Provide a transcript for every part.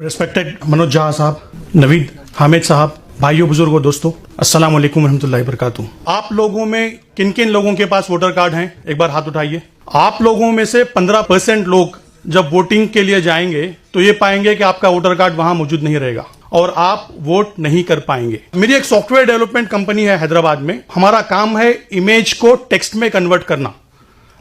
Respected Manoj Jha साहब, नवीद हामिद साहब, भाइयों बुजुर्गों दोस्तों, अस्सलाम वालेकुम रहमतुल्लाहि वबरकातुहू। आप लोगों में किन किन लोगों के पास वोटर कार्ड हैं, एक बार हाथ उठाइए। आप लोगों में से 15% लोग जब वोटिंग के लिए जाएंगे तो ये पाएंगे कि आपका वोटर कार्ड वहां मौजूद नहीं रहेगा और आप वोट नहीं कर पाएंगे। मेरी एक सॉफ्टवेयर डेवलपमेंट कंपनी है हैदराबाद में। हमारा काम है इमेज को टेक्स्ट में कन्वर्ट करना।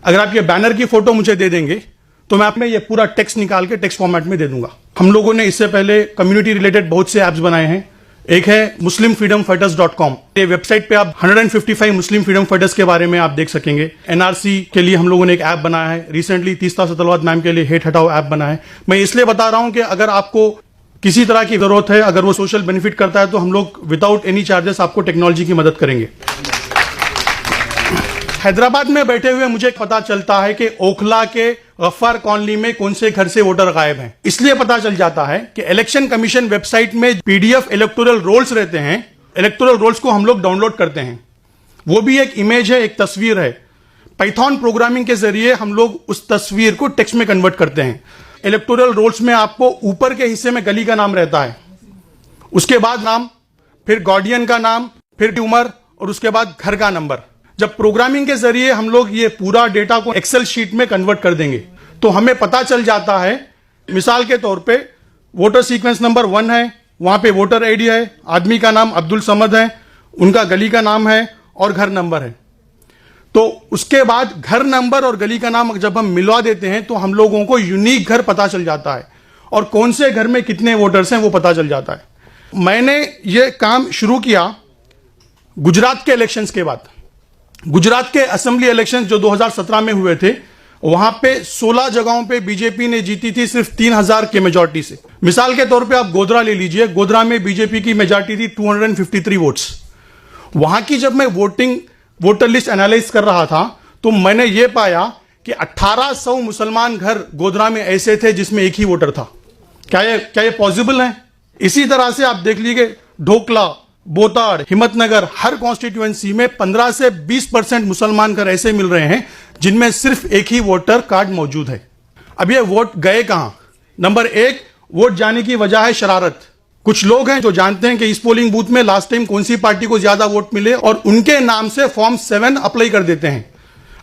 अगर आप ये बैनर की फोटो मुझे दे देंगे तो मैं आपने ये पूरा टेक्स्ट निकाल के टेक्स्ट फॉर्मेट में दे दूंगा। हम लोगों ने इससे पहले कम्युनिटी रिलेटेड बहुत से ऐप्स बनाए हैं। एक है muslimfreedomfighters.com। ये वेबसाइट पे आप 155 मुस्लिम फ्रीडम फाइटर्स के बारे में आप देख सकेंगे। एनआरसी के लिए हम लोगों ने एक ऐप बनाया है। रिसेंटली तीस्ता सतलवाद मैम के लिए हेट हटाओ ऐप बना है। मैं इसलिए बता रहा हूं कि अगर आपको किसी तरह की जरूरत है, अगर वो सोशल बेनिफिट करता है, तो हम लोग विदाउट एनी चार्जेस आपको टेक्नोलॉजी की मदद करेंगे। हैदराबाद में बैठे हुए मुझे पता चलता है कि ओखला के गफ्फार कॉलोनी में कौन से घर से वोटर गायब हैं। इसलिए पता चल जाता है कि इलेक्शन कमीशन वेबसाइट में पीडीएफ इलेक्टोरल रोल्स रहते हैं। इलेक्टोरल रोल्स को हम लोग डाउनलोड करते हैं। वो भी एक इमेज है, एक तस्वीर है। पाइथन प्रोग्रामिंग के जरिए हम लोग उस तस्वीर को टेक्स्ट में कन्वर्ट करते हैं। इलेक्टोरल रोल्स में आपको ऊपर के हिस्से में गली का नाम रहता है, उसके बाद नाम, फिर गार्डियन का नाम, फिर उम्र और उसके बाद घर का नंबर। जब प्रोग्रामिंग के जरिए हम लोग ये पूरा डेटा को एक्सेल शीट में कन्वर्ट कर देंगे तो हमें पता चल जाता है, मिसाल के तौर पे वोटर सीक्वेंस नंबर 1 है, वहां पे वोटर आईडी है, आदमी का नाम अब्दुल समद है, उनका गली का नाम है और घर नंबर है। तो उसके बाद घर नंबर और गली का नाम जब हम मिलवा देते हैं तो हम लोगों को यूनिक घर पता चल जाता है और कौन से घर में कितने वोटर्स हैं वो पता चल जाता है। मैंने ये काम शुरू किया गुजरात के इलेक्शंस के बाद। गुजरात के असेंबली इलेक्शन जो 2017 में हुए थे, वहां पे 16 जगहों पे बीजेपी ने जीती थी सिर्फ 3000 के मेजॉरिटी से। मिसाल के तौर पे आप गोधरा ले लीजिए। गोधरा में बीजेपी की मेजॉरिटी थी 253 वोट्स। वहां की जब मैं वोटर लिस्ट एनालाइज कर रहा था तो मैंने ये पाया कि 1800 मुसलमान घर गोधरा में ऐसे थे जिसमें एक ही वोटर था। क्या ये पॉसिबल है? इसी तरह से आप देख लीजिए ढोकला, बोताड़, हिम्मतनगर, हर कॉन्स्टिट्यूएंसी में 15 से 20% मुसलमान घर ऐसे मिल रहे हैं जिनमें सिर्फ एक ही वोटर कार्ड मौजूद है। अब ये वोट गए कहां? नंबर 1, वोट जाने की वजह है शरारत। कुछ लोग हैं जो जानते हैं कि इस पोलिंग बूथ में लास्ट टाइम कौन सी पार्टी को ज्यादा वोट मिले और उनके नाम से फॉर्म 7 अप्लाई कर देते हैं।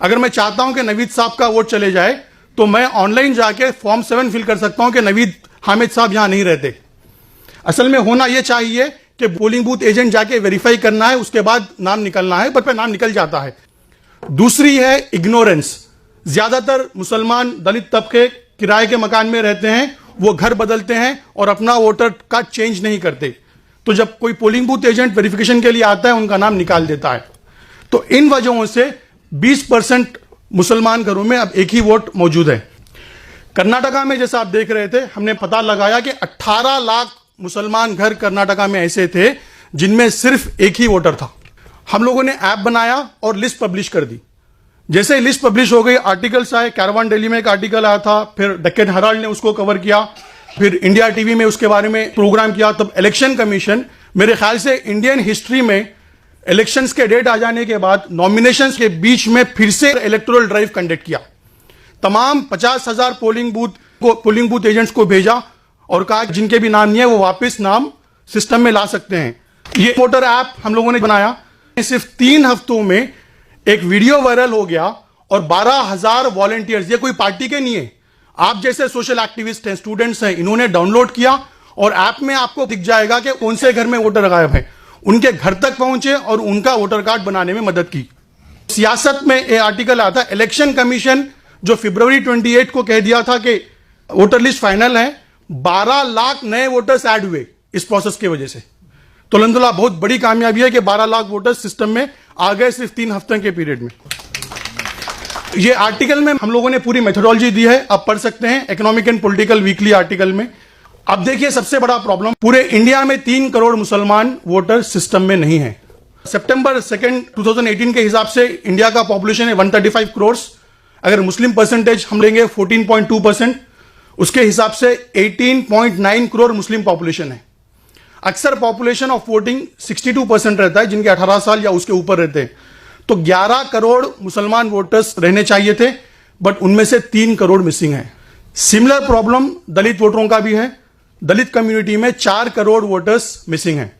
अगर मैं चाहता हूं कि नवीद साहब का वोट चले जाए तो मैं ऑनलाइन जाके फॉर्म 7 फिल कर सकता हूं कि नवीद हामिद साहब यहां नहीं रहते। असल में होना यह चाहिए कि पोलिंग बूथ एजेंट जाके वेरीफाई करना है, उसके बाद नाम निकलना है, पर नाम निकल जाता है। दूसरी है इग्नोरेंस। ज्यादातर मुसलमान दलित तबके किराए के मकान में रहते हैं, वो घर बदलते हैं और अपना वोटर कार्ड चेंज नहीं करते। तो जब कोई पोलिंग बूथ एजेंट वेरिफिकेशन के लिए आता है, उनका नाम निकाल देता है। तो इन वजहों से 20% मुसलमान घरों में अब एक ही वोट मौजूद है। कर्नाटका में जैसा आप देख रहे थे, हमने पता लगाया कि 18 लाख मुसलमान घर कर्नाटका में ऐसे थे जिनमें सिर्फ एक ही वोटर था। हम लोगों ने ऐप बनाया और लिस्ट पब्लिश कर दी। जैसे लिस्ट पब्लिश हो गई, आर्टिकल्स आए। कैरवान डेली में एक आर्टिकल आया था, फिर डेक्कन हेराल्ड ने उसको कवर किया, फिर इंडिया टीवी में उसके बारे में प्रोग्राम किया। तब इलेक्शन कमीशन, मेरे ख्याल से इंडियन हिस्ट्री में इलेक्शंस के डेट आ जाने के बाद नॉमिनेशंस के बीच में फिर से इलेक्टोरल ड्राइव कंडक्ट किया। तमाम 50,000 पोलिंग बूथ एजेंट्स को भेजा और कहा जिनके भी नाम नहीं है वो वापस नाम सिस्टम में ला सकते हैं। ये वोटर ऐप हम लोगों ने बनाया। सिर्फ 3 हफ्तों में एक वीडियो वायरल हो गया और 12,000 वॉलंटियर्स, ये कोई पार्टी के नहीं है, आप जैसे सोशल एक्टिविस्ट हैं, स्टूडेंट्स हैं, इन्होंने डाउनलोड किया और ऐप में आपको दिख जाएगा कि कौन से घर में वोटर गायब है। उनके घर तक पहुंचे और उनका वोटर कार्ड बनाने में मदद की। सियासत में ये आर्टिकल आता, इलेक्शन कमीशन जो फरवरी 28 को कह दिया था कि वोटर लिस्ट फाइनल है, 12 लाख नए वोटर्स ऐड हुए इस प्रोसेस की वजह से। तो अल्हम्दुलिल्लाह बहुत बड़ी कामयाबी है कि 12 लाख वोटर्स सिस्टम में आ गए सिर्फ 3 हफ्ते के पीरियड में। ये आर्टिकल में हम लोगों ने पूरी मेथोडोलॉजी दी है, आप पढ़ सकते हैं economic and political weekly article में। अब देखिए सबसे बड़ा प्रॉब्लम, पूरे इंडिया में 3 करोड़ मुसलमान वोटर सिस्टम में नहीं है। सितंबर 2, 2018 के हिसाब से इंडिया का पॉपुलेशन है 135 करोड़। अगर मुस्लिम परसेंटेज हम लेंगे 14.2%, उसके हिसाब से 18.9 करोड़ मुस्लिम पॉपुलेशन है। अक्सर पॉपुलेशन ऑफ वोटिंग 62% रहता है, जिनके 18 साल या उसके ऊपर रहते हैं। तो 11 करोड़ मुसलमान वोटर्स रहने चाहिए थे, बट उनमें से 3 करोड़ मिसिंग है। सिमिलर प्रॉब्लम दलित वोटरों का भी है। दलित कम्युनिटी में 4 करोड़ वोटर्स मिसिंग हैं।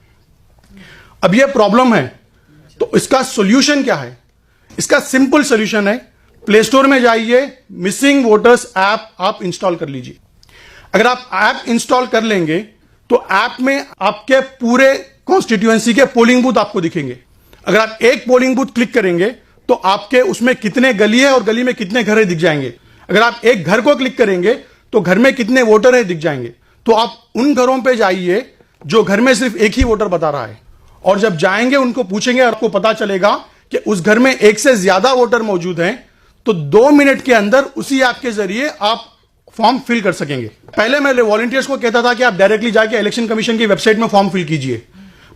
अब यह प्रॉब्लम है, तो इसका सॉल्यूशन क्या है? इसका सिंपल सॉल्यूशन है, प्ले स्टोर में जाइए, मिसिंग वोटर्स ऐप आप इंस्टॉल कर लीजिए। अगर आप ऐप इंस्टॉल कर लेंगे तो ऐप में आपके पूरे कॉन्स्टिट्यूएंसी के पोलिंग बूथ आपको दिखेंगे। अगर आप एक पोलिंग बूथ क्लिक करेंगे तो आपके उसमें कितने गली है और गली में कितने घर है दिख जाएंगे। अगर आप एक घर को क्लिक करेंगे तो घर में कितने वोटर है दिख जाएंगे। तो आप उन घरों पे जाइए जो घर में सिर्फ एक ही वोटर बता रहा है, और जब जाएंगे उनको पूछेंगे, आपको पता चलेगा कि उस घर में एक से ज्यादा वोटर मौजूद हैं, तो 2 मिनट के अंदर उसी ऐप के जरिए आप फॉर्म फिल कर सकेंगे। पहले मैं वॉलंटियर्स को कहता था कि आप डायरेक्टली जाके इलेक्शन कमीशन की वेबसाइट में फॉर्म फिल कीजिए,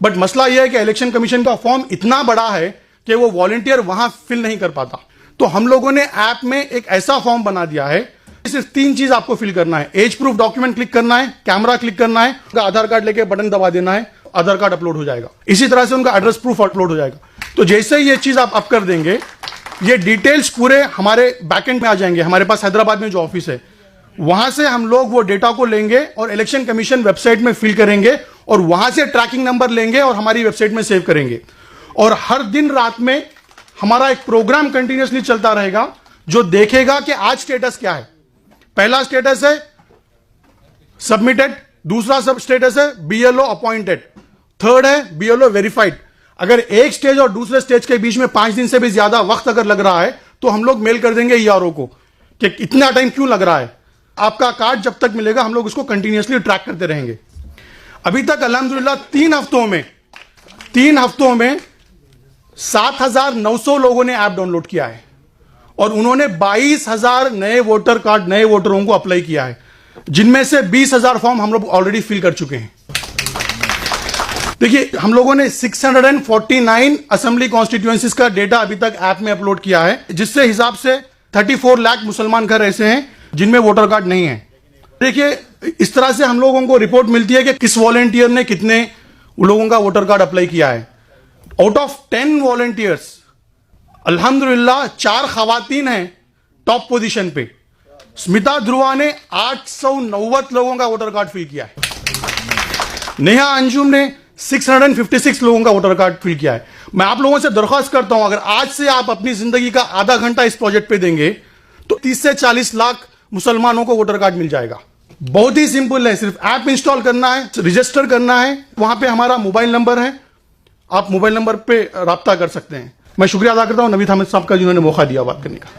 बट मसला यह है कि इलेक्शन कमीशन का फॉर्म इतना बड़ा है कि वो वॉलंटियर वहां फिल नहीं कर पाता। तो हम लोगों ने ऐप में एक ऐसा फॉर्म बना दिया है, सिर्फ 3 चीज आपको फिल करना है। एज प्रूफ डॉक्यूमेंट क्लिक करना है, कैमरा क्लिक करना है, उनका आधार कार्ड लेके बटन दबा देना है, आधार कार्ड अपलोड हो जाएगा। इसी तरह से उनका एड्रेस प्रूफ अपलोड हो जाएगा। तो जैसे ही ये चीज आप अप कर देंगे, ये डिटेल्स पूरे हमारे बैकएंड में आ जाएंगे। हमारे पास हैदराबाद में जो ऑफिस है, वहां से हम लोग वो डेटा को लेंगे और इलेक्शन कमीशन वेबसाइट में फिल करेंगे, और वहां से ट्रैकिंग नंबर लेंगे और हमारी वेबसाइट में सेव करेंगे। और हर दिन रात में हमारा एक प्रोग्राम कंटिन्यूअसली चलता रहेगा जो देखेगा कि आज स्टेटस क्या है। पहला स्टेटस है सबमिटेड, दूसरा सब स्टेटस है बीएलओ अपॉइंटेड, थर्ड है बीएलओ वेरीफाइड। अगर एक स्टेज और दूसरे स्टेज के बीच में 5 दिन से भी ज्यादा वक्त अगर लग रहा है तो हम लोग मेल कर देंगे ईआरओ को कि इतना टाइम क्यों लग रहा है। आपका कार्ड जब तक मिलेगा हम लोग उसको कंटिन्यूअसली ट्रैक करते रहेंगे। अभी तक अल्हम्दुलिल्लाह 3 हफ्तों में 7,900 लोगों ने ऐप डाउनलोड किया है और उन्होंने 22,000 नए वोटर कार्ड, नए वोटरों को अप्लाई किया है, जिनमें से 20,000 फॉर्म हम लोग ऑलरेडी फिल कर चुके हैं। देखिए, हम लोगों ने 649 असेंबली कॉन्स्टिट्यूएंसीज का डेटा अभी तक ऐप में अपलोड किया है, जिससे हिसाब से 34 लाख मुसलमान घर ऐसे हैं जिनमें वोटर कार्ड नहीं है। देखिए, इस तरह से हम लोगों को रिपोर्ट मिलती है कि किस वॉलंटियर ने कितने लोगों का वोटर कार्ड अप्लाई किया है। आउट ऑफ 10 वॉलंटियर्स अल्हम्दुलिल्लाह 4 खवातीन हैं टॉप पोजीशन पे। स्मिता ध्रुवा ने 890 लोगों का वोटर कार्ड फिल किया है। नेहा अंजुम ने 656 लोगों का वोटर कार्ड फिल किया है। मैं आप लोगों से दरख्वास्त करता हूं, अगर आज से आप अपनी जिंदगी का आधा घंटा इस प्रोजेक्ट पे देंगे तो 30 से 40 लाख मुसलमानों को वोटर कार्ड मिल जाएगा। बहुत ही सिंपल है, सिर्फ ऐप इंस्टॉल करना है, रजिस्टर करना है। वहां पे हमारा मोबाइल नंबर है, आप मोबाइल नंबर पे राब्ता कर सकते हैं। मैं शुक्रिया अदा करता हूं नवीद हामिद साहब का, जिन्होंने मौका दिया बात करने का।